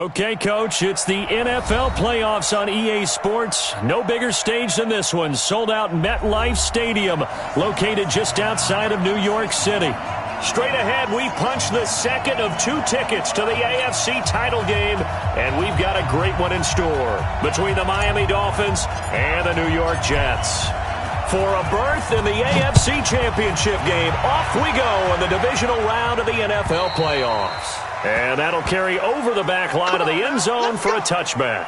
Okay, Coach, it's the NFL playoffs on EA Sports. No bigger stage than this one. Sold out MetLife Stadium, located just outside of New York City. Straight ahead, we punch the second of 2 tickets to the AFC title game, and we've got a great one in store between the Miami Dolphins and the New York Jets. For a berth in the AFC Championship game, off we go in the divisional round of the NFL playoffs. And that'll carry over the back line of the end zone for a touchback.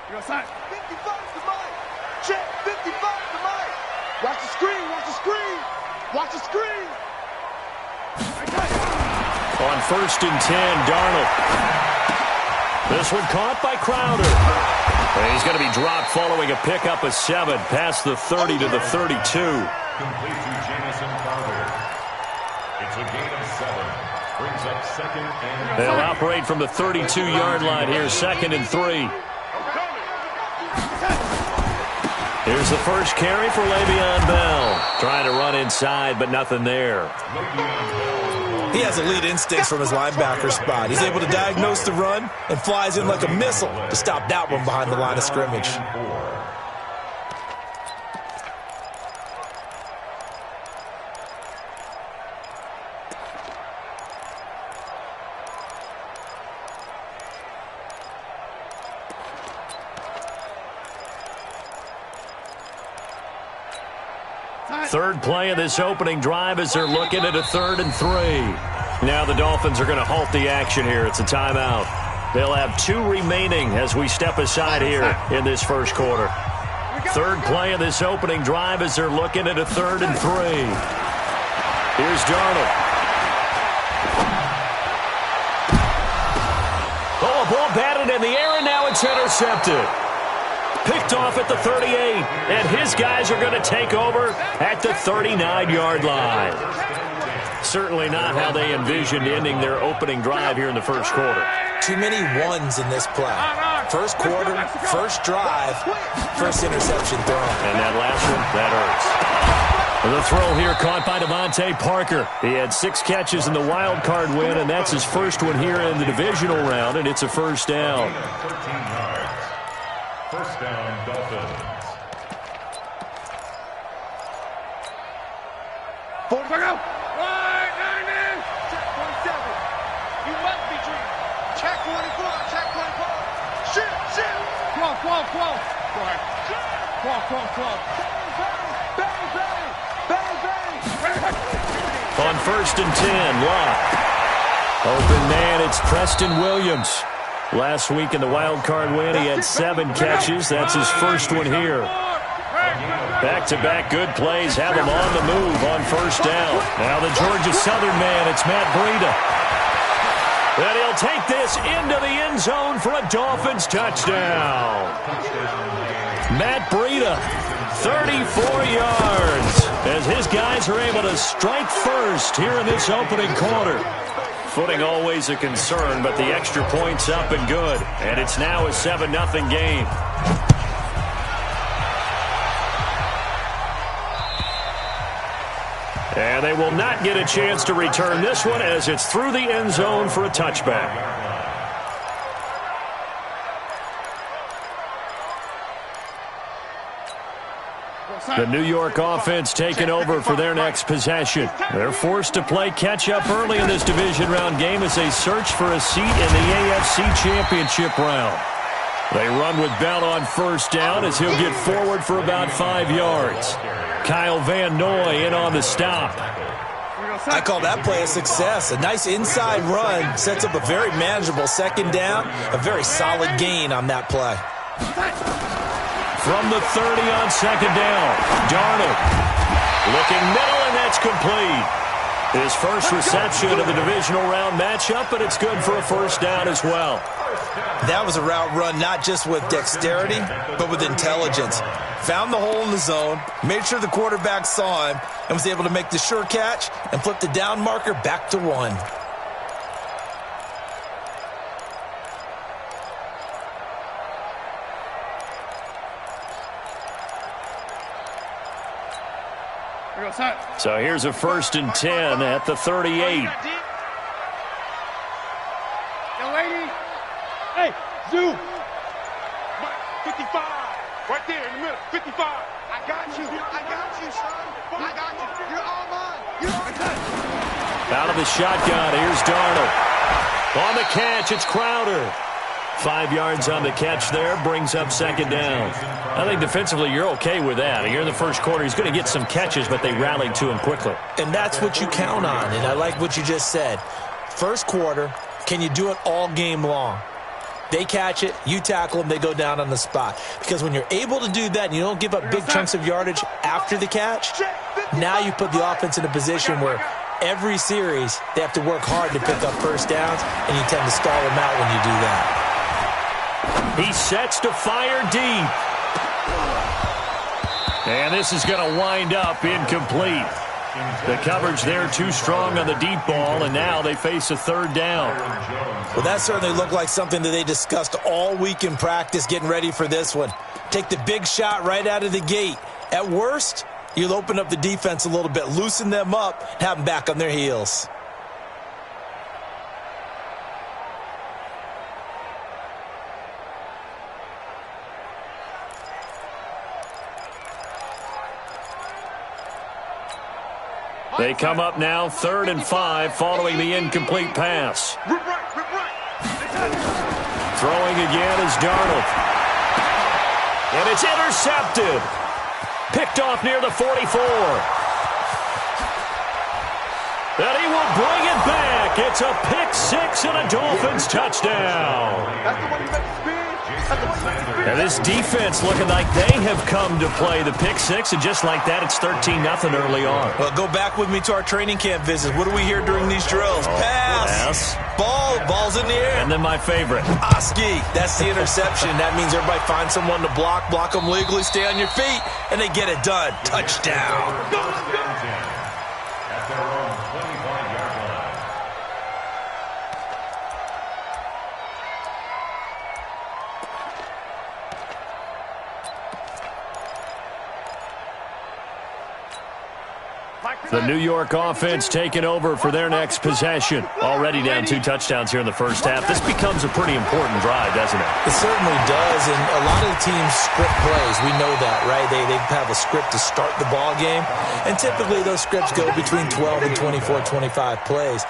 You're outside. 55 to Mike. Check. 55 to Mike. Watch the screen. Watch the screen. Watch the screen. On 1st and 10, Darnold. This one caught by Crowder. And he's going to be dropped following a pickup of 7 past the 30 to the 32. Complete to Jamison Crowder. It's a gain of 7. Brings up 2nd and... They'll operate from the 32-yard line here, 2nd and 3. Here's the first carry for Le'Veon Bell. Trying to run inside, but nothing there. He has elite instincts from his linebacker spot. He's able to diagnose the run and flies in like a missile to stop that one behind the line of scrimmage. Third play of this opening drive as they're looking at a 3rd and 3. Now the Dolphins are going to halt the action here. It's a timeout. They'll have 2 remaining as we step aside here in this first quarter. Third play of this opening drive as they're looking at a 3rd and 3. Here's Darnold. Oh, a ball batted in the air, and now it's intercepted. Picked off at the 38, and his guys are going to take over at the 39-yard line. Certainly not how they envisioned ending their opening drive here in the first quarter. Too many ones in this play. First quarter, first drive, first interception thrown. And that last one, that hurts. The throw here caught by Devontae Parker. He had 6 catches in the wild card win, and that's his first one here in the divisional round, and it's a first down. 13 yards. First down, Dolphins. 4 to go. Right, 90. Check 27. You must be dreaming. Check 24. Check 24. Shoot. Close. Go ahead. Close. Bang. On 1st and 10, Locke. Open man, it's Preston Williams. Last week in the wild card win, he had 7 catches. That's his first one here. Back-to-back good plays have him on the move on first down. Now the Georgia Southern man, it's Matt Breida. And he'll take this into the end zone for a Dolphins touchdown. Matt Breida, 34 yards, as his guys are able to strike first here in this opening quarter. Footing always a concern, but the extra point's up and good. And it's now a 7-0 game. And they will not get a chance to return this one as it's through the end zone for a touchback. The New York offense taking over for their next possession. They're forced to play catch-up early in this division round game as they search for a seat in the AFC Championship round. They run with Bell on first down as he'll get forward for about 5 yards. Kyle Van Noy in on the stop. I call that play a success. A nice inside run sets up a very manageable 2nd down. A very solid gain on that play. From the 30 on 2nd down, Darnold looking middle, and that's complete. His first reception of the divisional round matchup, but it's good for a first down as well. That was a route run not just with dexterity, but with intelligence. Found the hole in the zone, made sure the quarterback saw him, and was able to make the sure catch and flip the down marker back to 1. So here's a 1st and 10 at the 38. Young lady. Hey, Zoo. 55. Right there in the middle. 55. I got you. I got you, son. I got you. You're all mine. You're all mine. Out of the shotgun, here's Darnold. On the catch, it's Crowder. 5 yards on the catch there, brings up 2nd down. I think defensively you're okay with that. Here in the first quarter, he's going to get some catches, but they rallied to him quickly. And that's what you count on, and I like what you just said. First quarter, can you do it all game long? They catch it, you tackle them, they go down on the spot. Because when you're able to do that and you don't give up big chunks of yardage after the catch, now you put the offense in a position where every series they have to work hard to pick up first downs, and you tend to stall them out when you do that. He sets to fire deep. And this is going to wind up incomplete. The coverage there too strong on the deep ball, and now they face a 3rd down. Well, that certainly looked like something that they discussed all week in practice getting ready for this one. Take the big shot right out of the gate. At worst, you'll open up the defense a little bit, loosen them up, have them back on their heels. They come up now 3rd and 5 following the incomplete pass. Throwing again is Darnold. And it's intercepted. Picked off near the 44. And he will bring it back. It's a pick 6 and a Dolphins touchdown. That's the one you better spin. And this defense looking like they have come to play the pick 6, and just like that, it's 13-0 early on. Well, go back with me to our training camp visits. What do we hear during these drills? Pass. Ball's in the air. And then my favorite. Oski. That's the interception. That means everybody finds someone to block them legally, stay on your feet, and they get it done. Touchdown. At their own 25-yard line. The New York offense taking over for their next possession. Already down 2 touchdowns here in the first half. This becomes a pretty important drive, doesn't it? It certainly does, and a lot of the teams script plays. We know that, right? They have a script to start the ball game, and typically those scripts go between 12 and 24, 25 plays.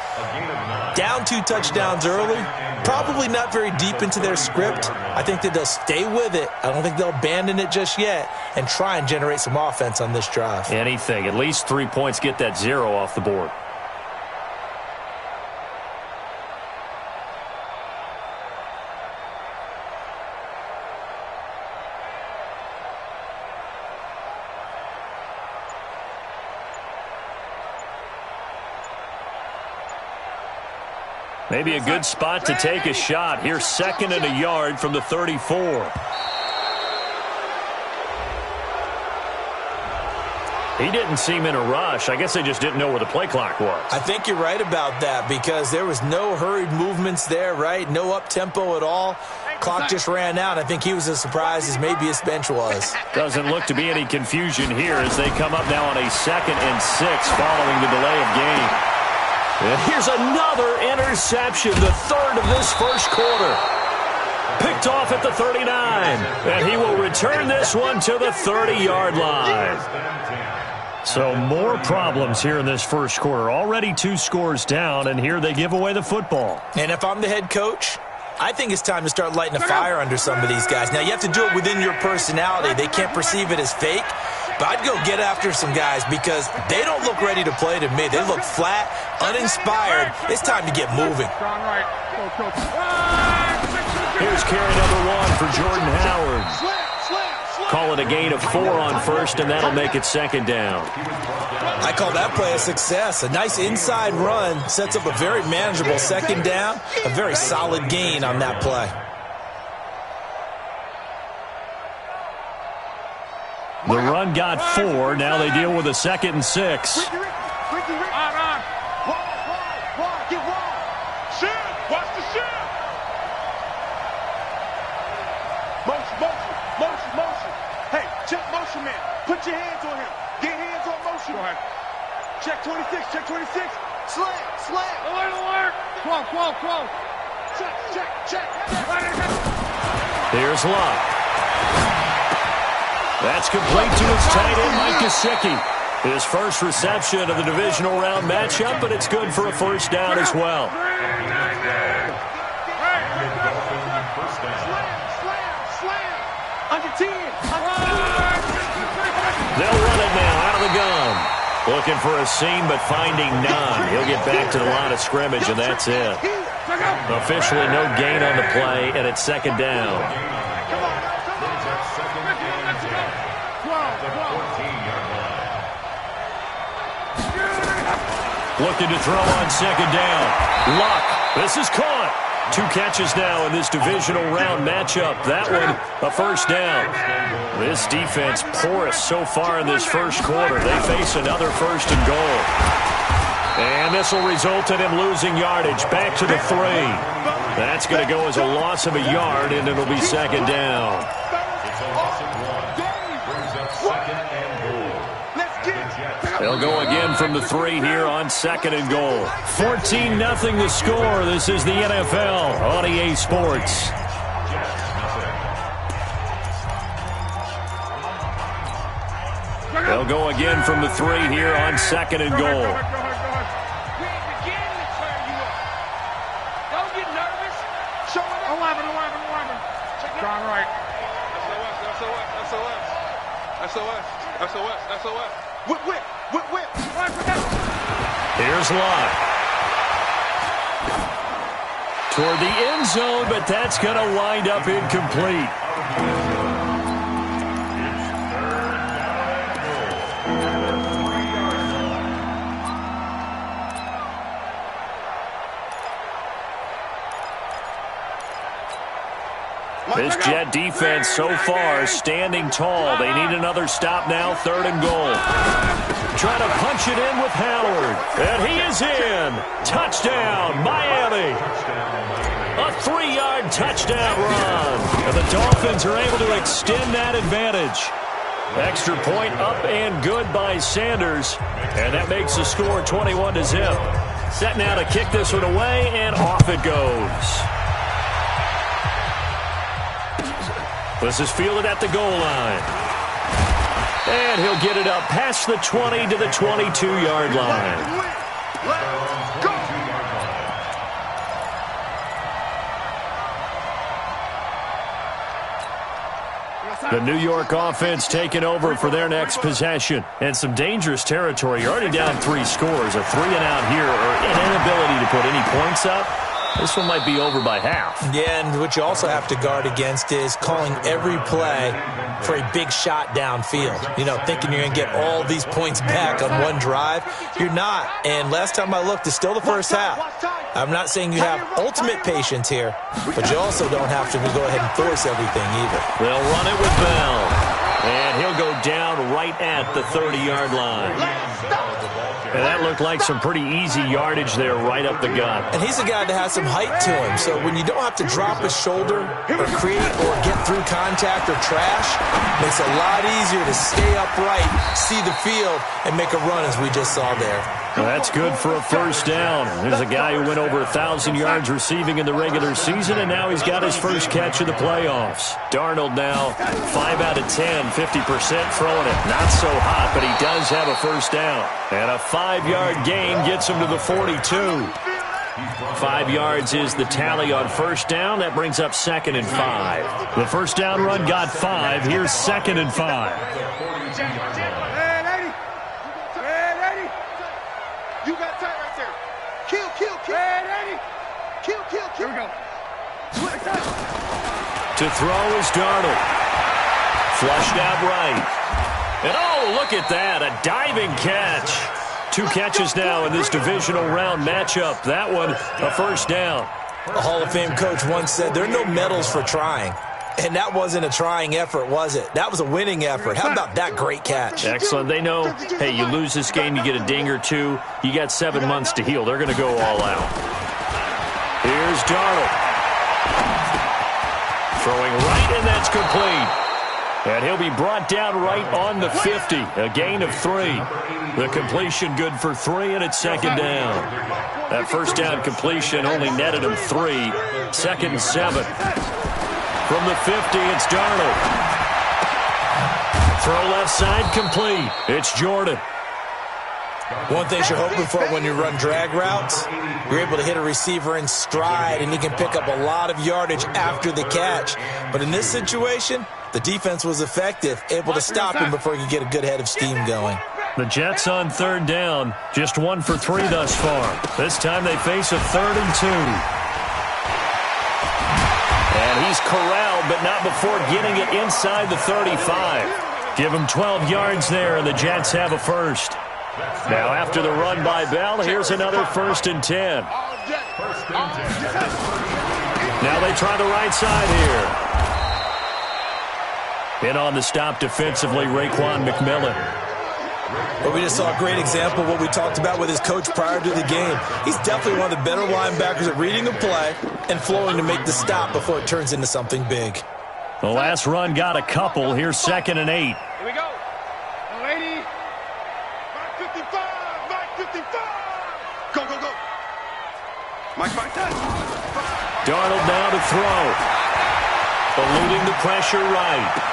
Down 2 touchdowns early, probably not very deep into their script. I think that they'll stay with it. I don't think they'll abandon it just yet and try and generate some offense on this drive. Anything. At least 3 points, get that 0 off the board. Maybe a good spot to take a shot. Here's 2nd and a yard from the 34. He didn't seem in a rush. I guess they just didn't know where the play clock was. I think you're right about that because there was no hurried movements there, right? No up-tempo at all. Clock just ran out. I think he was as surprised as maybe his bench was. Doesn't look to be any confusion here as they come up now on a 2nd and 6 following the delay of game. And here's another interception, the 3rd of this first quarter. Picked off at the 39. And he will return this one to the 30-yard line. So more problems here in this first quarter. Already 2 scores down, and here they give away the football. And if I'm the head coach, I think it's time to start lighting a fire under some of these guys. Now, you have to do it within your personality. They can't perceive it as fake. But I'd go get after some guys because they don't look ready to play to me. They look flat, uninspired. It's time to get moving. Here's carry number 1 for Jordan Howard. Call it a gain of 4 on first, and that'll make it 2nd down. I call that play a success. A nice inside run sets up a very manageable 2nd down. A very solid gain on that play. The run got 4. Now they deal with a 2nd and 6. Motion. Hey, check motion man. Put your hands on him. Get hands on motion. Go ahead. Check 26, check 26. Slam, slam. Alert, alert. Quo. Check. Here's Luck. That's complete to his tight end, Mike Gesicki. His first reception of the divisional round matchup, but it's good for a first down as well. Slam. Under 10. They'll run it now out of the gun. Looking for a seam, but finding none. He'll get back to the line of scrimmage, and that's it. Officially no gain on the play, and it's second down. Looking to throw on second down. Luck. This is caught. 2 catches now in this divisional round matchup. That one, a first down. This defense porous so far in this first quarter. They face another first and goal. And this will result in him losing yardage. Back to the 3. That's going to go as a loss of a yard, and it'll be second down. They'll go again from the 3 here on second and goal. 14-0 the score. This is the NFL on EA Sports. They'll go again from the 3 here on second and goal. SOS. Whip. Here's Luck. Toward the end zone, but that's going to wind up incomplete. This Jet defense so far standing tall. They need another stop now, third and goal. Trying to punch it in with Howard. And he is in. Touchdown, Miami. A 3-yard touchdown run. And the Dolphins are able to extend that advantage. Extra point up and good by Sanders. And that makes the score 21-0. Set now to kick this one away, and off it goes. This is fielded at the goal line. And he'll get it up past the 20 to the 22-yard line. The New York offense taking over for their next possession. And some dangerous territory. You're already down 3 scores. A 3-and-out here, or an inability to put any points up. This one might be over by half. Yeah, and what you also have to guard against is calling every play for a big shot downfield. You know, thinking you're going to get all these points back on one drive. You're not. And last time I looked, it's still the first half. I'm not saying you have ultimate patience here, but you also don't have to go ahead and force everything either. They'll run it with Bell. And he'll go down right at the 30-yard line. And that looked like some pretty easy yardage there right up the gut. And he's a guy that has some height to him, so when you don't have to drop his shoulder or create or get through contact or trash, it makes it a lot easier to stay upright, see the field, and make a run as we just saw there. Well, that's good for a first down. There's a guy who went over 1,000 yards receiving in the regular season, and now he's got his first catch of the playoffs. Darnold now 5 out of 10, 50% throwing it. Not so hot, but he does have a first down. And a 5-yard gain gets him to the 42. 5 yards is the tally on first down. That brings up second and 5. The first down run got 5. Here's second and 5. You got tight right there. Kill. Kill. Here we go. To throw is Darnold. Flushed out right. And oh, look at that. A diving catch. 2 catches now in this divisional round matchup. That one, a first down. A Hall of Fame coach once said there are no medals for trying. And that wasn't a trying effort, was it? That was a winning effort. How about that great catch? Excellent. They know, hey, you lose this game, you get a ding or 2. You got 7 months to heal. They're going to go all out. Here's Darnold. Throwing right, and that's complete. And he'll be brought down right on the 50. A gain of 3. The completion good for 3, and it's second down. That first down completion only netted him 3. 2nd and 7. From the 50, it's Darnold. Throw left side complete. It's Jordan. One thing you're hoping for when you run drag routes, you're able to hit a receiver in stride, and he can pick up a lot of yardage after the catch. But in this situation, the defense was effective, able to stop him before he could get a good head of steam going. The Jets on 3rd down, just 1 for 3 thus far. This time they face a 3rd and 2. And he's corralled, but not before getting it inside the 35. Give him 12 yards there, and the Jets have a first. Now after the run by Bell, here's another 1st and 10. Now they try the right side here. In on the stop defensively, Raekwon McMillan. But we just saw a great example of what we talked about with his coach prior to the game. He's definitely one of the better linebackers at reading the play and flowing to make the stop before it turns into something big. The last run got a couple. Here's 2nd and 8. Here we go. Lady. 55. 55. Go, go, go. Mike, Darnold now to throw. Eluding the pressure right.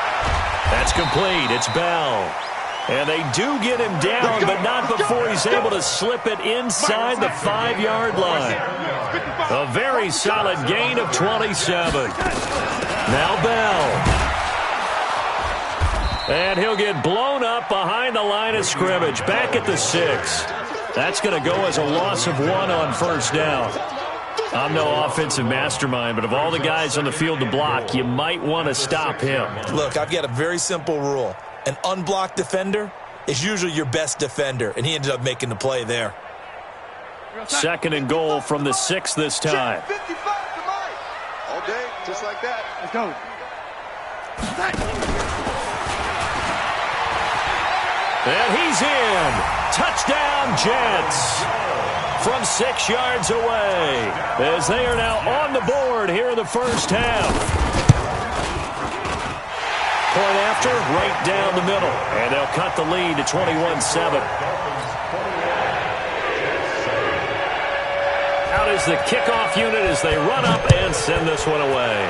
That's complete. It's Bell. And they do get him down, but not before he's able to slip it inside the 5-yard line. A very solid gain of 27. Now Bell. And he'll get blown up behind the line of scrimmage, back at the 6. That's going to go as a loss of 1 on 1st down. I'm no offensive mastermind, but of all the guys on the field to block, you might want to stop him. Look, I've got a very simple rule. An unblocked defender is usually your best defender, and he ended up making the play there. 2nd and goal from the 6 this time. 55 to Mike. All day, just like that. Let's go. And he's in. Touchdown, Jets. From 6 yards away, as they are now on the board here in the first half. Point after, right down the middle. And they'll cut the lead to 21-7. Out is the kickoff unit as they run up and send this one away.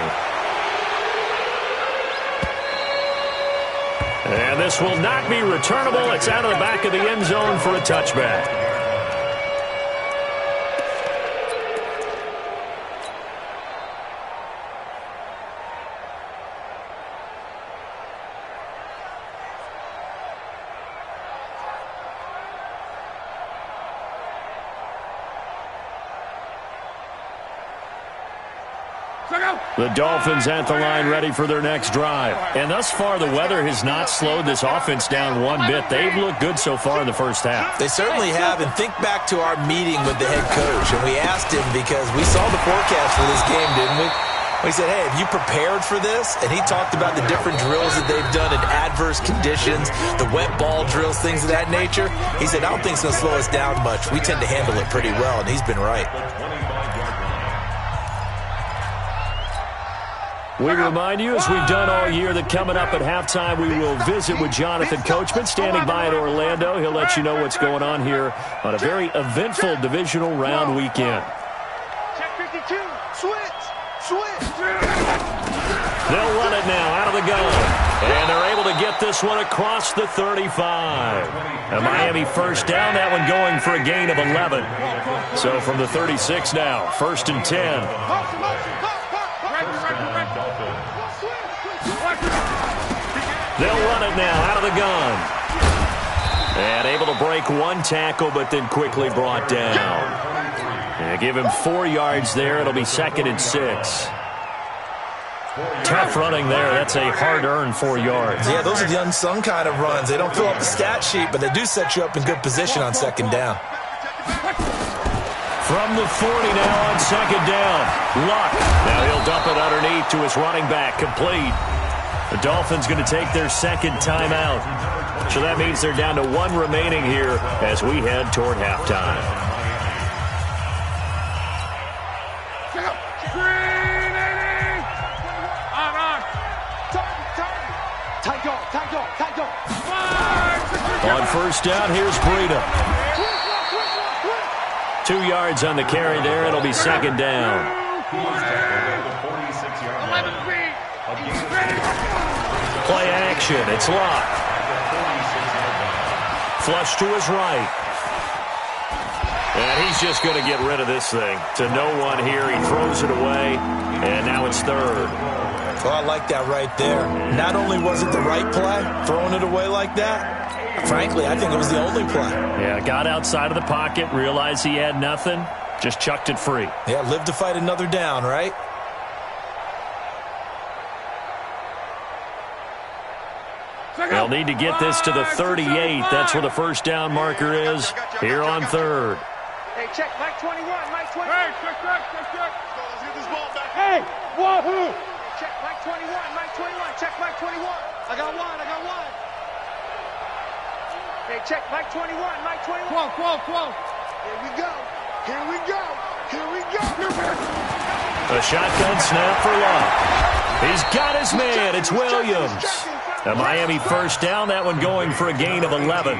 And this will not be returnable. It's out of the back of the end zone for a touchback. The Dolphins at the line ready for their next drive. And thus far, the weather has not slowed this offense down one bit. They've looked good so far in the first half. They certainly have. And think back to our meeting with the head coach. And we asked him, because we saw the forecast for this game, didn't we? We said, hey, have you prepared for this? And he talked about the different drills that they've done in adverse conditions, the wet ball drills, things of that nature. He said, I don't think it's going to slow us down much. We tend to handle it pretty well, and he's been right. We remind you, as we've done all year, that coming up at halftime, we will visit with Jonathan Coachman, standing by in Orlando. He'll let you know what's going on here on a very eventful divisional round weekend. Check 52. Switch. They'll run it now out of the gun. And they're able to get this one across the 35. A Miami first down, that one going for a gain of 11. So from the 36 now, 1st and 10. They'll run it now out of the gun. And able to break one tackle, but then quickly brought down. And give him 4 yards there. It'll be 2nd and 6. Tough running there. That's a hard-earned 4 yards. Yeah, those are the unsung kind of runs. They don't fill up the stat sheet, but they do set you up in good position on 2nd down. From the 40 now on 2nd down. Luck. Now he'll dump it underneath to his running back. Complete. The Dolphins going to take their 2nd timeout. So that means they're down to 1 remaining here as we head toward halftime. On. Tight. first down. Here's Breida. 2 yards on the carry there. It'll be second down. Play action. It's locked. Flush to his right. And he's just going to get rid of this thing. To no one here. He throws it away. And now it's third. Well, I like that right there. Not only was it the right play, throwing it away like that, frankly, I think it was the only play. Yeah, got outside of the pocket, realized he had nothing, just chucked it free. Yeah, live to fight another down, right? They'll need to get this to the 38. That's where the first down marker is here on third. Hey, check Mike 21, Mike 21. Hey, check. Let's get this ball back. Hey, wahoo! Check Mike 21, Mike 21. Check Mike 21. I got one. Hey, check Mike 21, Mike 21. 12. Here we go. A shotgun snap for Love. He's got his man. It's Williams. A Miami first down. That one going for a gain of 11.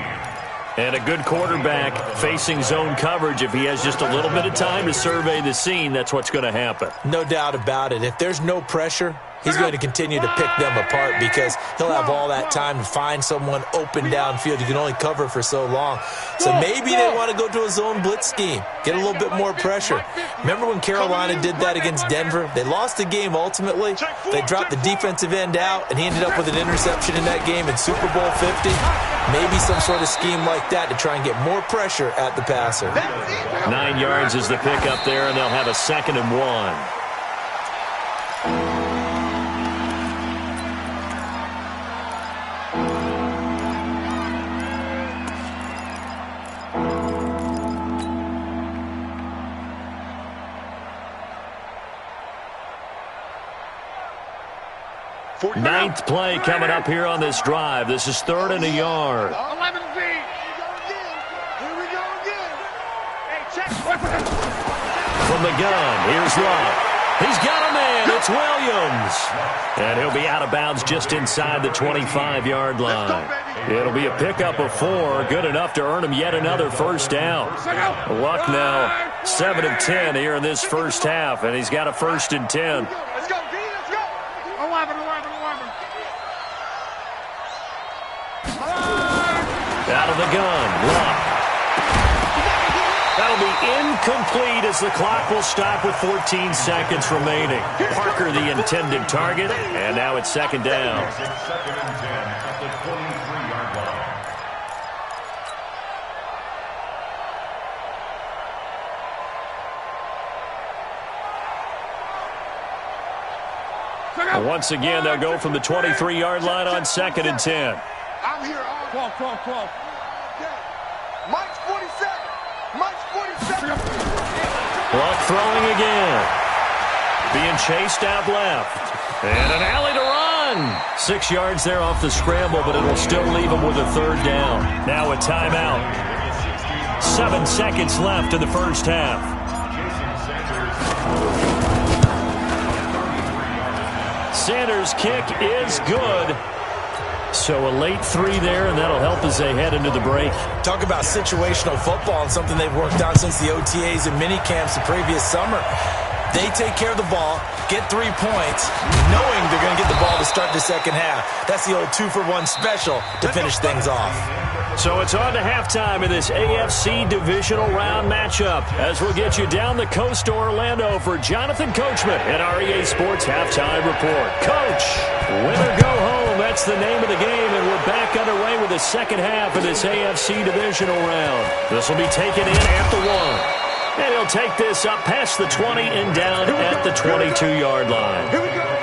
And a good quarterback facing zone coverage. If he has just a little bit of time to survey the scene, that's what's going to happen. No doubt about it. If there's no pressure, he's going to continue to pick them apart because he'll have all that time to find someone open downfield. You can only cover for so long. So maybe they want to go to a zone blitz scheme, get a little bit more pressure. Remember when Carolina did that against Denver? They lost the game ultimately. They dropped the defensive end out, and he ended up with an interception in that game in Super Bowl 50. Maybe some sort of scheme like that to try and get more pressure at the passer. 9 yards is the pickup there, and they'll have a 2nd and 1. Ninth play coming up here on this drive. This is 3rd and a yard. 11 feet. Here we go again. Hey, check. From the gun, here's Love. He's got a man. It's Williams. And he'll be out of bounds just inside the 25-yard line. It'll be a pickup of 4. Good enough to earn him yet another first down. Luck now, 7 of 10 here in this first half, and he's got a 1st and 10. Let's go, D. Let's go. 11. Out of the gun, Luck. That'll be incomplete as the clock will stop with 14 seconds remaining. Parker the intended target, and now it's 2nd down. 2nd and 10 at the 23-yard line. Once again, they'll go from the 23-yard line on 2nd and 10. I'm here all 12. Mike's 47. Luck throwing again. Being chased out left. And an alley to run. 6 yards there off the scramble, but it'll still leave him with a 3rd down. Now a timeout. 7 seconds left in the first half. Sanders' kick is good. So a late 3 there, and that'll help as they head into the break. Talk about situational football and something they've worked on since the OTAs and mini camps the previous summer. They take care of the ball, get 3 points, knowing they're going to get the ball to start the second half. That's the old 2-for-1 special to finish things off. So it's on to halftime in this AFC divisional round matchup as we'll get you down the coast to Orlando for Jonathan Coachman at our EA Sports Halftime Report. Coach, win or go home, that's the name of the game, and we're back underway with the second half of this AFC divisional round. This will be taken in at the 1. And he'll take this up past the 20 and down at the 22-yard line. Here we go.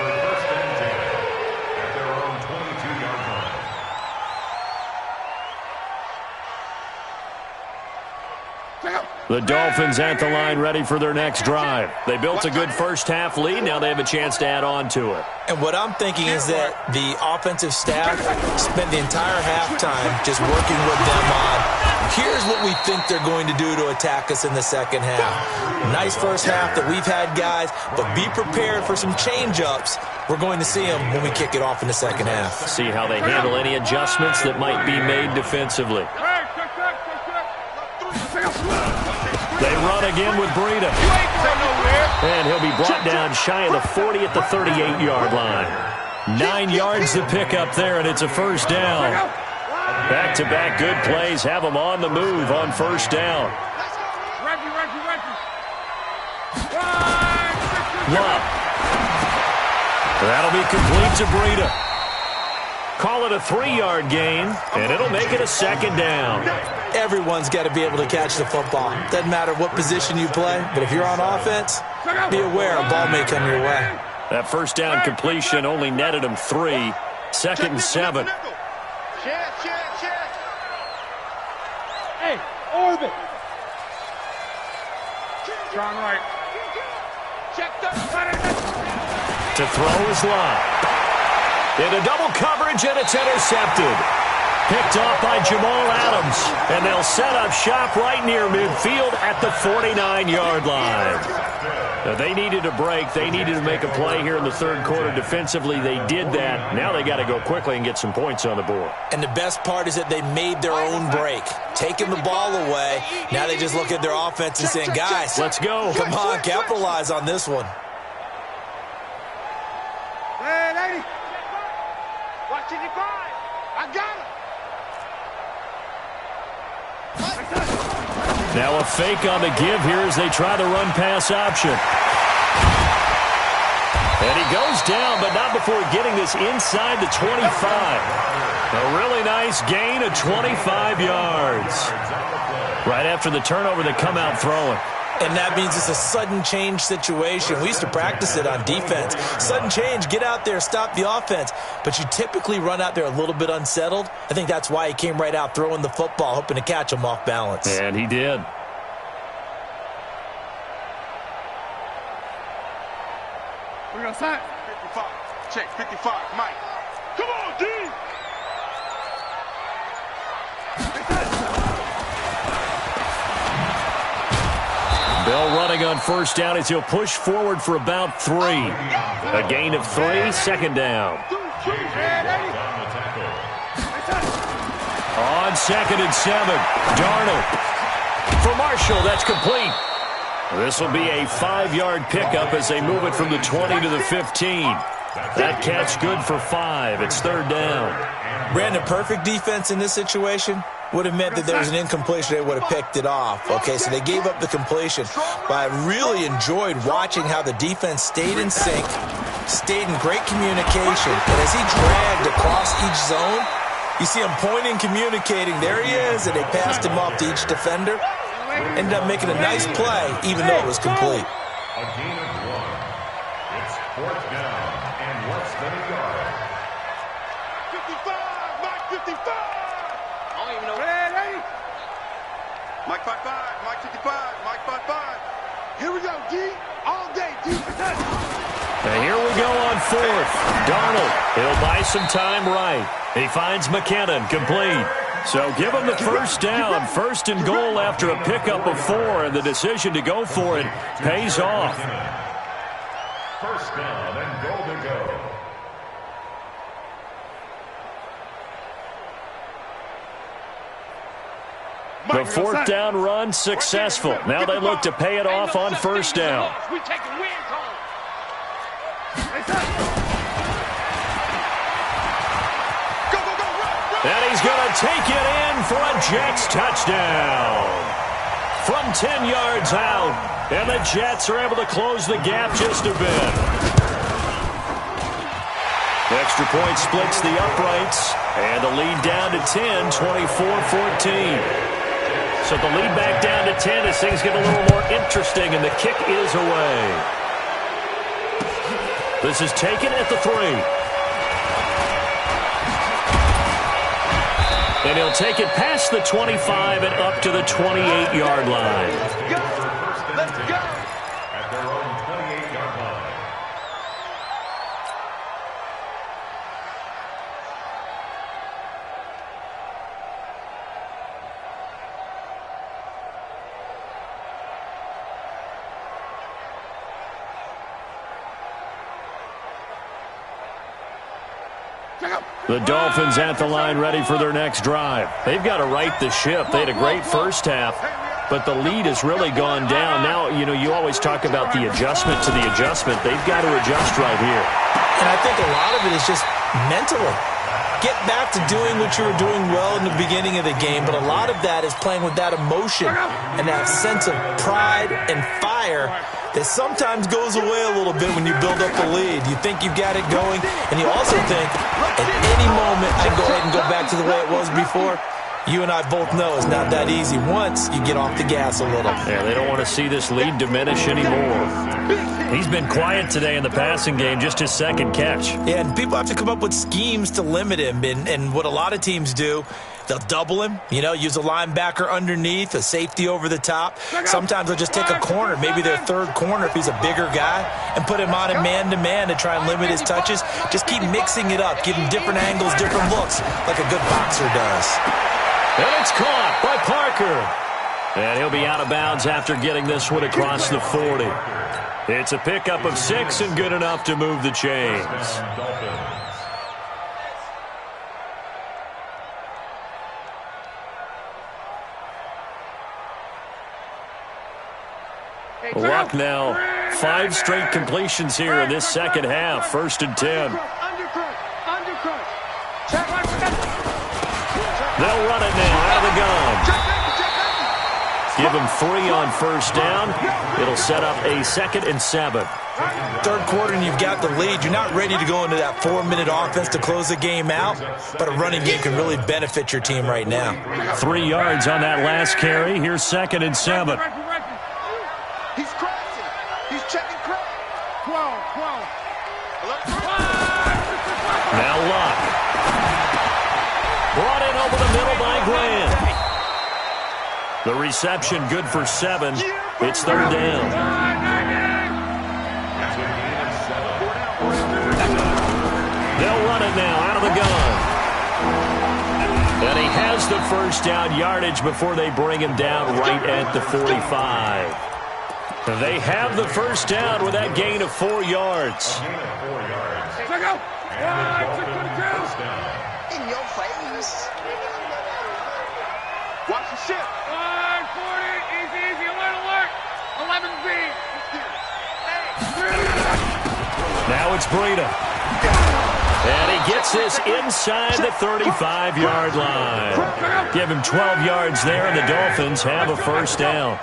The Dolphins at the line ready for their next drive. They built a good first-half lead. Now they have a chance to add on to it. And what I'm thinking is that the offensive staff spent the entire halftime just working with them on, here's what we think they're going to do to attack us in the second half. Nice first half that we've had, guys, but be prepared for some change-ups. We're going to see them when we kick it off in the second half. See how they handle any adjustments that might be made defensively. They run again with Breida. And he'll be brought down shy of the 40 at the 38-yard line. 9 yards to pick up there, and it's a first down. Back-to-back good plays have them on the move on first down. Love. That'll be complete to Breida. Call it a 3-yard gain, and it'll make it a second down. Everyone's got to be able to catch the football. Doesn't matter what position you play, but if you're on offense, be aware a ball may come your way. That first down completion only netted him 3. Second and 7. Hey, orbit. John Wright. To throw is Love. Into double coverage, and it's intercepted. Picked off by Jamal Adams. And they'll set up shop right near midfield at the 49-yard line. Now, they needed a break. They needed to make a play here in the third quarter. Defensively, they did that. Now they got to go quickly and get some points on the board. And the best part is that they made their own break. Taking the ball away. Now they just look at their offense and saying, guys, let's go. Come on, capitalize on this one. Hey, lady. Watch it, I got it. Now a fake on the give here as they try the run-pass option. And he goes down, but not before getting this inside the 25. A really nice gain of 25 yards. Right after the turnover, they come out throwing. And that means it's a sudden change situation. We used to practice it on defense. Sudden change, get out there, stop the offense. But you typically run out there a little bit unsettled. I think that's why he came right out throwing the football, hoping to catch him off balance. And he did. We're going to sign. 55. Check, 55. Mike. Come on, D. Bell running on first down as he'll push forward for about 3. A gain of 3, second down. On second and 7, Darnold. For Marshall, that's complete. This will be a 5-yard pickup as they move it from the 20 to the 15. That catch good for 5. It's third down. Brandon, perfect defense in this situation would have meant that there was an incompletion. They would have picked it off. Okay, so they gave up the completion. But I really enjoyed watching how the defense stayed in sync, stayed in great communication. And as he dragged across each zone, you see him pointing, communicating. There he is, and they passed him off to each defender. Ended up making a nice play, even though it was complete. A gain of 1. It's fourth down and less than a yard. 55, Mike 55. I don't even know. Ready? Mike 55, Mike 55, Mike 55. Here we go, D. All day, D. And here we go on fourth. Darnold, he'll buy some time right. He finds McKinnon, complete. So give him the first down, first and goal after a pickup of 4, and the decision to go for it pays off. First down and goal to go. The fourth down run successful. Now they look to pay it off on first down. And he's going to take it in for a Jets touchdown. From 10 yards out, and the Jets are able to close the gap just a bit. The extra point splits the uprights, and the lead down to 10, 24-14. So the lead back down to 10 as things get a little more interesting, and the kick is away. This is taken at the 3. And he'll take it past the 25 and up to the 28-yard line. Let's go. At their own 28-yard line. The Dolphins at the line ready for their next drive. They've got to right the ship. They had a great first half, but the lead has really gone down. Now, you always talk about the adjustment to the adjustment. They've got to adjust right here. And I think a lot of it is just mentally. Get back to doing what you were doing well in the beginning of the game, but a lot of that is playing with that emotion and that sense of pride and fire that sometimes goes away a little bit when you build up the lead. You think you've got it going, and you also think, at any moment, I can go ahead and go back to the way it was before. You and I both know it's not that easy once you get off the gas a little. Yeah, they don't want to see this lead diminish anymore. He's been quiet today in the passing game, just his second catch. Yeah, and people have to come up with schemes to limit him, and what a lot of teams do, they'll double him, use a linebacker underneath, a safety over the top. Sometimes they'll just take a corner, maybe their third corner if he's a bigger guy, and put him on him man-to-man to try and limit his touches. Just keep mixing it up, give him different angles, different looks, like a good boxer does. And it's caught by Parker. And he'll be out of bounds after getting this one across the 40. It's a pickup of 6 and good enough to move the chains. Luck now. 5 straight completions here in this second half. 1st and 10. They'll run it now out of the gun. Give him 3 on 1st down. It'll set up a 2nd and 7. Third quarter and you've got the lead. You're not ready to go into that 4-minute offense to close the game out, but a running game can really benefit your team right now. 3 yards on that last carry. Here's 2nd and 7. He's crossing. He's checking cross. 12. Now Luck. Brought in over the middle by Grant. The reception good for 7. It's 3rd down. They'll run it now out of the gun. And he has the 1st down yardage before they bring him down right at the 45. They have the 1st down with that gain of 4 yards. In your face. Watch the ship. 40. Easy. Alert. 11B. Now it's Breida. And he gets this inside the 35-yard line. Give him 12 yards there, and the Dolphins have a 1st down.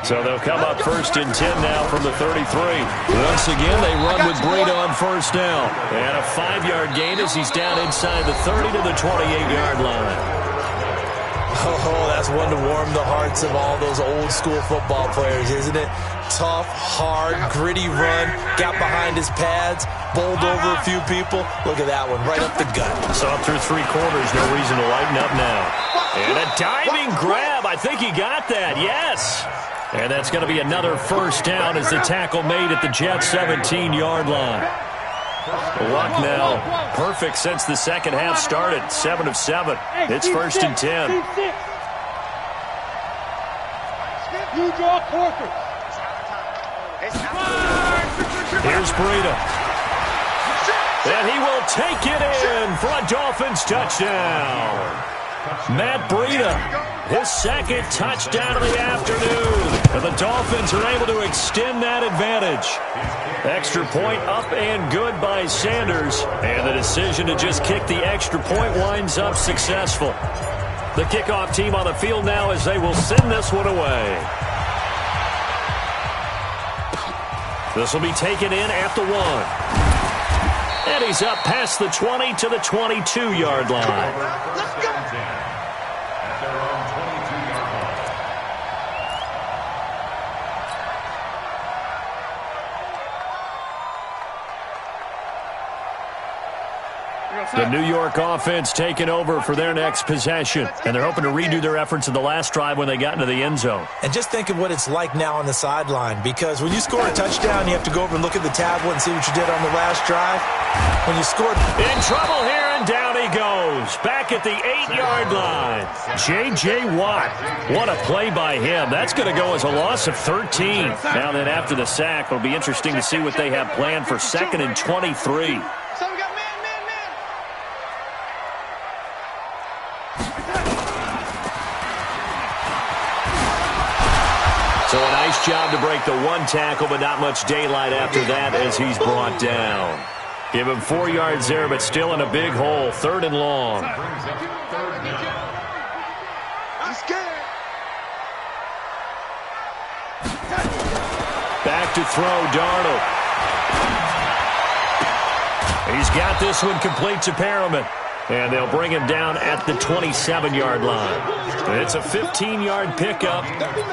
So they'll come up 1st and 10 now from the 33. Once again, they run with Breida on 1st down. And a 5-yard gain as he's down inside the 30 to the 28-yard line. Oh, that's one to warm the hearts of all those old-school football players, isn't it? Tough, hard, gritty run, got behind his pads, bowled over a few people. Look at that one, right up the gut. Saw through 3 quarters, no reason to lighten up now. And a diving grab. I think he got that, yes. And that's going to be another 1st down as the tackle made at the Jets' 17-yard line. Luck now, perfect since the second half started, 7 of 7. It's 1st and 10. You draw Parker. Here's Breida. And he will take it in for a Dolphins touchdown. Matt Breida, his 2nd touchdown of the afternoon. And the Dolphins are able to extend that advantage. Extra point up and good by Sanders. And the decision to just kick the extra point winds up successful. The kickoff team on the field now as they will send this one away. This will be taken in at the 1. And he's up past the 20 to the 22-yard line. Let's go. At their own 22-yard line. The New York offense taking over for their next possession, and they're hoping to redo their efforts in the last drive when they got into the end zone. And just think of what it's like now on the sideline, because when you score a touchdown, you have to go over and look at the tablet and see what you did on the last drive. When you scored... In trouble here, and down he goes. Back at the 8-yard line. J.J. Watt. What a play by him. That's going to go as a loss of 13. Now then, after the sack, it'll be interesting to see what they have planned for 2nd and 23. So a nice job to break the one tackle, but not much daylight after that as he's brought down. Give him 4 yards there, but still in a big hole. 3rd and long. Back to throw, Darnold. He's got this one complete to Perriman. And they'll bring him down at the 27-yard line. It's a 15-yard pickup,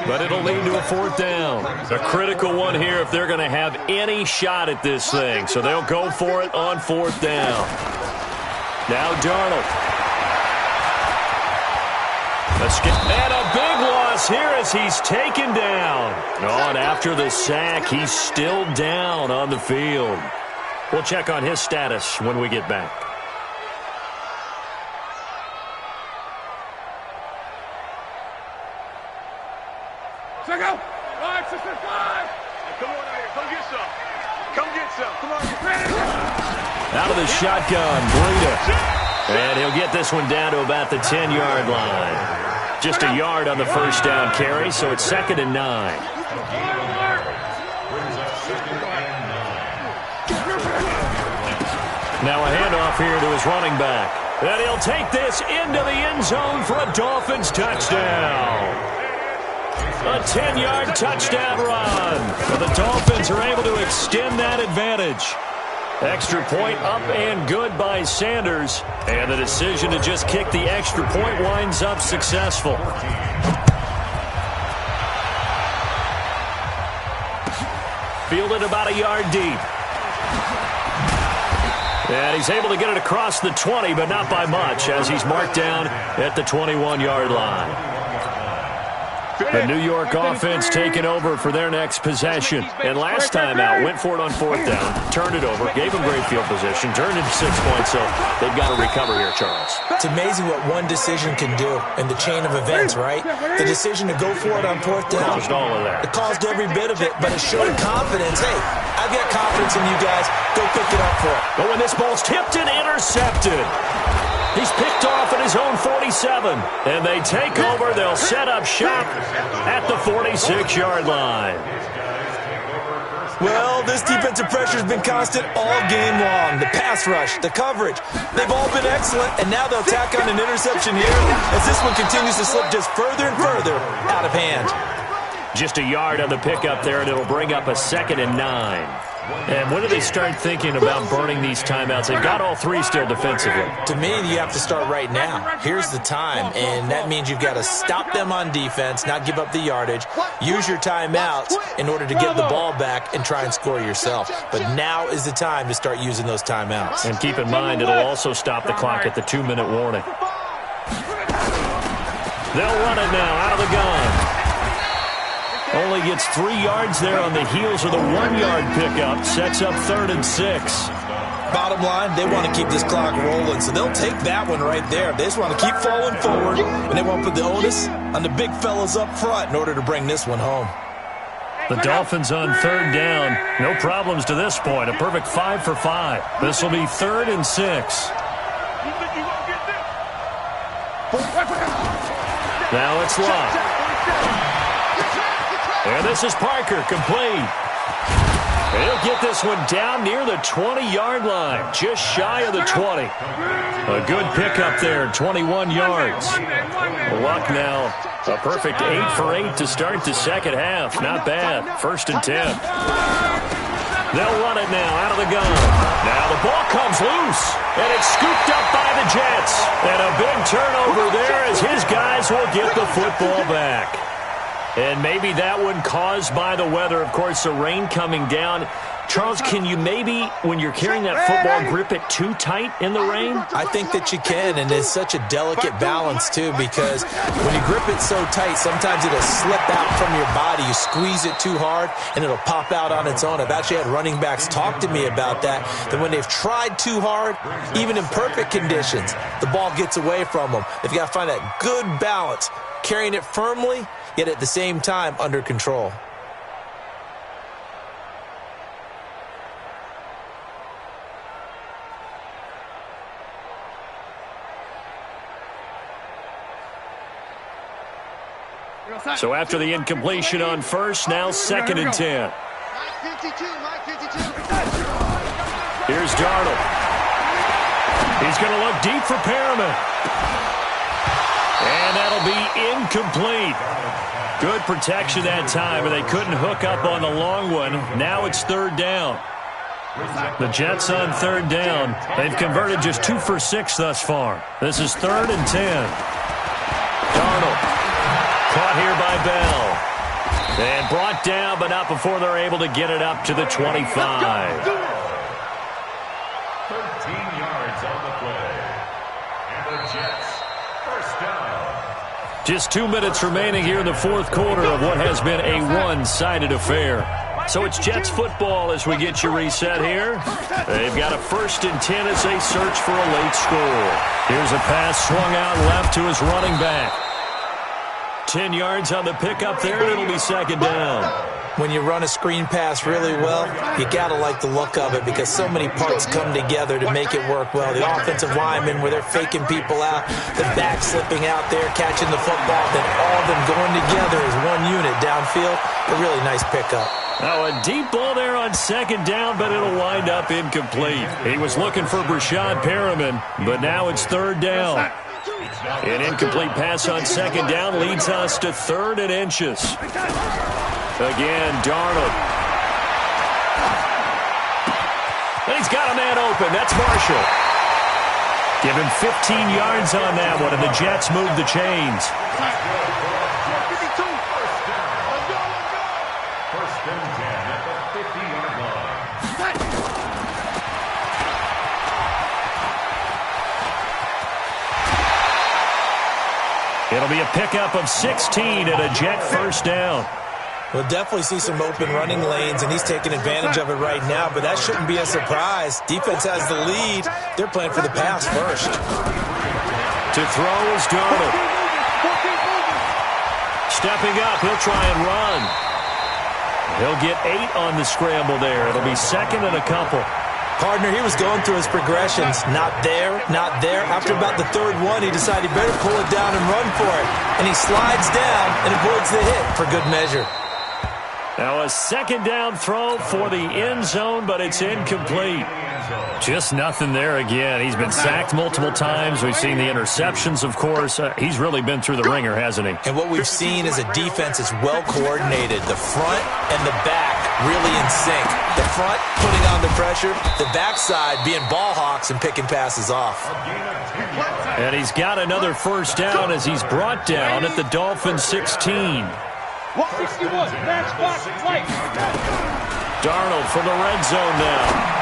but it'll lead to a 4th down. A critical one here if they're going to have any shot at this thing. So they'll go for it on 4th down. Now Darnold. And a big loss here as he's taken down. Oh, and after the sack, he's still down on the field. We'll check on his status when we get back. Check out. 5, 6, 5. Come on out here. Come get some. Come get some. Come on. Out of the shotgun, Breida. And he'll get this one down to about the 10-yard line. Just a yard on the first down carry, so it's 2nd and 9. Now a handoff here to his running back. And he'll take this into the end zone for a Dolphins touchdown. A 10-yard touchdown run. And the Dolphins are able to extend that advantage. Extra point up and good by Sanders. And the decision to just kick the extra point winds up successful. Fielded about a yard deep. And he's able to get it across the 20, but not by much, as he's marked down at the 21-yard line. The New York offense taking over for their next possession. And last time out, went for it on 4th down, turned it over, gave them great field position, turned into 6 points, so they've got to recover here, Charles. It's amazing what one decision can do in the chain of events, right? The decision to go for it on 4th down. Caused all of that. It caused every bit of it, but it showed confidence. Hey, I've got confidence in you guys. Go pick it up for it. Oh, and this ball's tipped and intercepted. He's picked off at his own 47. And they take over. They'll set up shop at the 46-yard line. Well, this defensive pressure has been constant all game long. The pass rush, the coverage, they've all been excellent. And now they'll tack on an interception here as this one continues to slip just further and further out of hand. Just a yard on the pickup there, and it'll bring up a 2nd and 9. And when do they start thinking about burning these timeouts? They've got all 3 still defensively. To me, you have to start right now. Here's the time, and that means you've got to stop them on defense, not give up the yardage, use your timeouts in order to get the ball back and try and score yourself. But now is the time to start using those timeouts. And keep in mind, it'll also stop the clock at the 2-minute warning. They'll run it now out of the gun. Only gets 3 yards there on the heels of the 1-yard pickup. Sets up 3rd and 6. Bottom line, they want to keep this clock rolling, so they'll take that one right there. They just want to keep falling forward, and they want to put the onus on the big fellas up front in order to bring this one home. The Dolphins on 3rd down. No problems to this point. A perfect 5 for 5. This will be 3rd and 6. Now it's Love. And this is Parker, complete. He'll get this one down near the 20-yard line, just shy of the 20. A good pickup there, 21 yards. Luck now, a perfect 8 for 8 to start the second half. Not bad, 1st and 10. They'll run it now out of the gun. Now the ball comes loose, and it's scooped up by the Jets. And a big turnover there as his guys will get the football back. And maybe that one caused by the weather. Of course, the rain coming down Charles, can you maybe, when you're carrying that football, grip it too tight in the rain? I think that you can, and it's such a delicate balance, too, because when you grip it so tight, sometimes it'll slip out from your body. You squeeze it too hard, and it'll pop out on its own. I've actually had running backs talk to me about that when they've tried too hard, even in perfect conditions, the ball gets away from them. They've got to find that good balance, carrying it firmly, yet at the same time under control. So after the incompletion on first, now 2nd and 10. Here's Darnold. He's going to look deep for Perriman. And that'll be incomplete. Good protection that time, but they couldn't hook up on the long one. Now it's 3rd down. The Jets on 3rd down. They've converted just 2 for 6 thus far. This is 3rd and 10. Darnold. Caught here by Bell. And brought down, but not before they're able to get it up to the 25. 13 yards on the play. And the Jets, first down. Just 2 minutes remaining here in the 4th quarter of what has been a one-sided affair. So it's Jets football as we get you reset here. They've got a 1st and 10 as they search for a late score. Here's a pass swung out left to his running back. 10 yards on the pickup there, and it'll be 2nd down. When you run a screen pass really well, you got to like the look of it because so many parts come together to make it work well. The offensive linemen, where they're faking people out, the back slipping out there, catching the football, then all of them going together as one unit downfield. A really nice pickup. Now a deep ball there on 2nd down, but it'll wind up incomplete. He was looking for Brashad Perriman, but now it's 3rd down. An incomplete pass on 2nd down leads us to 3rd and inches. Again, Darnold. And he's got a man open. That's Marshall. Give him 15 yards on that one, and the Jets move the chains. First and 10 at the 50-yard line. It'll be a pickup of 16 and a Jet first down. We'll definitely see some open running lanes, and he's taking advantage of it right now, but that shouldn't be a surprise. Defense has the lead. They're playing for the pass first. To throw is Darnold. Stepping up, he'll try and run. He'll get 8 on the scramble there. It'll be 2nd and a couple. Partner, he was going through his progressions. Not there, not there. After about the 3rd one, he decided he better pull it down and run for it. And he slides down and avoids the hit for good measure. Now a 2nd down throw for the end zone, but it's incomplete. Just nothing there again. He's been sacked multiple times. We've seen the interceptions, of course. He's really been through the ringer, hasn't he? And what we've seen is a defense that's well coordinated. The front and the back really in sync. The front putting on the pressure, the backside being ball hawks and picking passes off. And he's got another first down as he's brought down at the Dolphins 16. 161, matchbox light. Darnold from the red zone now.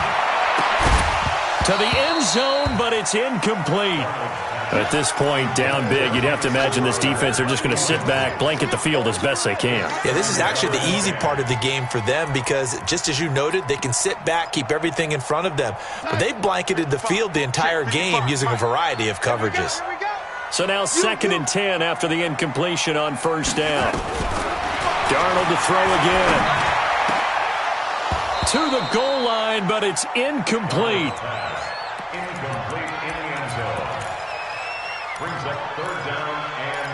To the end zone, but it's incomplete. At this point, down big, you'd have to imagine this defense, they're just going to sit back, blanket the field as best they can. Yeah, this is actually the easy part of the game for them because, just as you noted, they can sit back, keep everything in front of them. But they blanketed the field the entire game using a variety of coverages. So now 2nd and 10 after the incompletion on first down. Darnold to throw again. To the goal line, but it's incomplete. Incomplete in the end zone. Brings up 3rd down and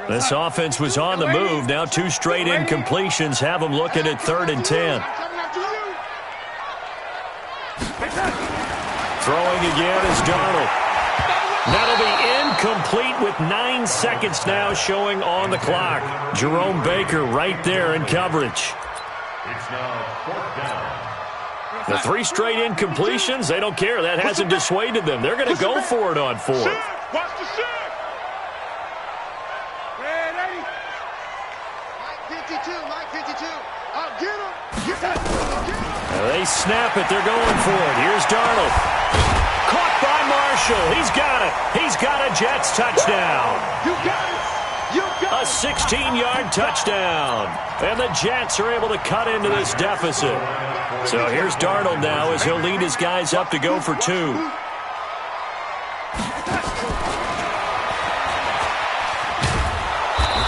10. This offense was on the move. Now 2 straight incompletions have them looking at 3rd and 10. Throwing again is Darnold. That'll be incomplete with 9 seconds now showing on the clock. Jerome Baker right there in coverage. It's now 4th down. The 3 straight incompletions, they don't care. That hasn't dissuaded them. They're going to go for it on 4th. Watch the shift. Red 80. They snap it. They're going for it. Here's Darnold. Caught by Marshall. He's got it. He's got a Jets touchdown. You got it. You got A 16-yard touchdown. And the Jets are able to cut into this deficit. So here's Darnold now as he'll lead his guys up to go for 2.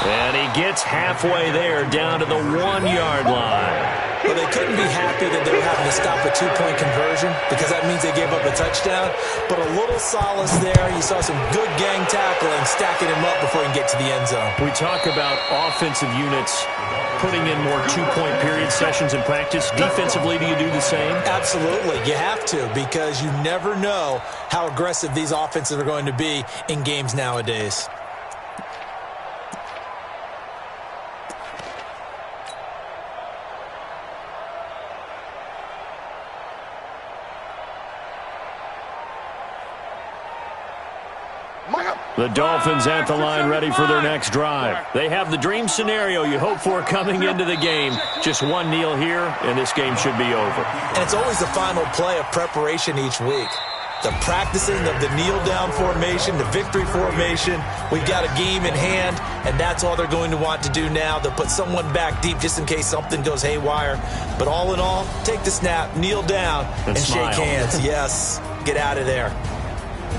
And he gets halfway there down to the 1-yard line. Well, they couldn't be happy that they were having to stop a 2-point conversion because that means they gave up a touchdown. But a little solace there. You saw some good gang tackling, stacking him up before he can get to the end zone. We talk about offensive units putting in more 2-point period sessions in practice. Defensively, do you do the same? Absolutely. You have to because you never know how aggressive these offenses are going to be in games nowadays. The Dolphins at the line ready for their next drive. They have the dream scenario you hope for coming into the game. Just one kneel here, and this game should be over. And it's always the final play of preparation each week. The practicing of the kneel-down formation, the victory formation. We've got a game in hand, and that's all they're going to want to do now. They'll put someone back deep just in case something goes haywire. But all in all, take the snap, kneel down, and shake hands. Yes, get out of there.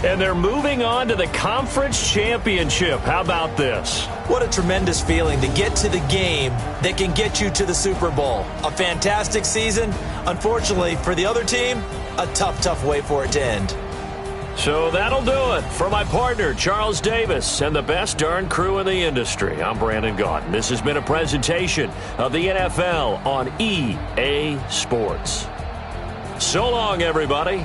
And they're moving on to the conference championship. How about this? What a tremendous feeling to get to the game that can get you to the Super Bowl. A fantastic season. Unfortunately, for the other team, a tough way for it to end. So that'll do it. For my partner, Charles Davis, and the best darn crew in the industry, I'm Brandon Gaudin. This has been a presentation of the NFL on EA Sports. So long, everybody.